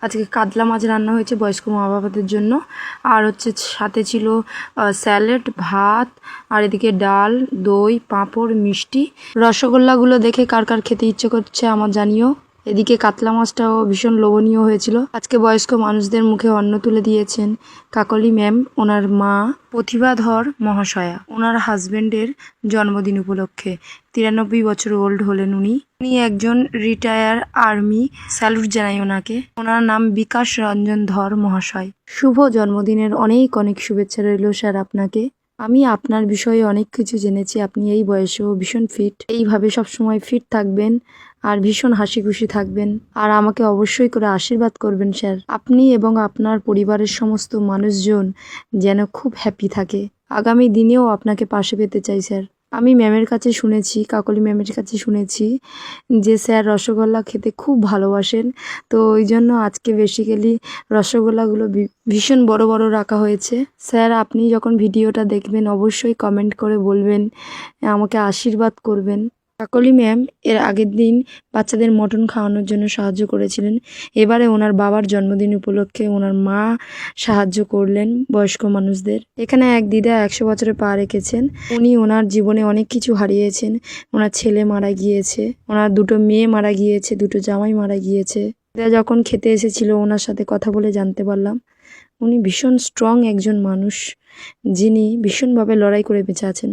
আজকে কাতলা মাছ রান্না হয়েছে বয়স্ক মা বাবাদের জন্য। আর হচ্ছে সাথে ছিল স্যালাড, ভাত, আর এদিকে ডাল, দই, পাঁপড়, মিষ্টি। রসগোল্লাগুলো দেখে কার কার খেতে ইচ্ছে করছে আমার জানিও। এদিকে কাতলা মাছটাও ভীষণ লোভনীয় হয়েছিল। আজকে বয়স্ক মানুষদের মুখে অন্ন তুলে দিয়েছেন কাকলি ম্যাম, ওনার মা প্রতিভাধর মহাশয়া, ওনার হাজবেন্ডের জন্মদিন উপলক্ষে। 93 বছর ওল্ড হলেন উনি একজন রিটায়ার আর্মি। স্যালুট জানাই ওনাকে। ওনার নাম বিকাশ রঞ্জন ধর মহাশয়। শুভ জন্মদিনের অনেক অনেক শুভেচ্ছা রইল স্যার আপনাকে। আমি আপনার বিষয়ে অনেক কিছু জেনেছি। আপনি এই বয়সেও ভীষণ ফিট, এইভাবে সবসময় ফিট থাকবেন আর ভীষণ হাসি খুশি থাকবেন। আর আমাকে অবশ্যই করে আশীর্বাদ করবেন স্যার। আপনি এবং আপনার পরিবারের সমস্ত মানুষজন যেন খুব হ্যাপি থাকে। আগামী দিনেও আপনাকে পাশে পেতে চাই স্যার। আমি ম্যামের কাছে শুনেছি, কাকলি ম্যামের কাছে শুনেছি যে স্যার রসগোল্লা খেতে খুব ভালোবাসেন। তো ওই জন্য আজকে বেসিক্যালি রসগোল্লাগুলো ভীষণ বড় বড় রাখা হয়েছে। স্যার আপনি যখন ভিডিওটা দেখবেন অবশ্যই কমেন্ট করে বলবেন, আমাকে আশীর্বাদ করবেন। কাকলি ম্যাম এর আগের দিন বাচ্চাদের মটন খাওয়ানোর জন্য সাহায্য করেছিলেন। এবারে ওনার বাবার জন্মদিন উপলক্ষে ওনার মা সাহায্য করলেন বয়স্ক মানুষদের। এখানে এক দিদা 100 বছরে পা রেখেছেন। উনি ওনার জীবনে অনেক কিছু হারিয়েছেন। ওনার ছেলে মারা গিয়েছে, ওনার 2টো মেয়ে মারা গিয়েছে, 2টো জামাই মারা গিয়েছে। দিদা যখন খেতে এসেছিল ওনার সাথে কথা বলে জানতে পারলাম উনি ভীষণ স্ট্রং একজন মানুষ, যিনি ভীষণভাবে লড়াই করে বেঁচে আছেন।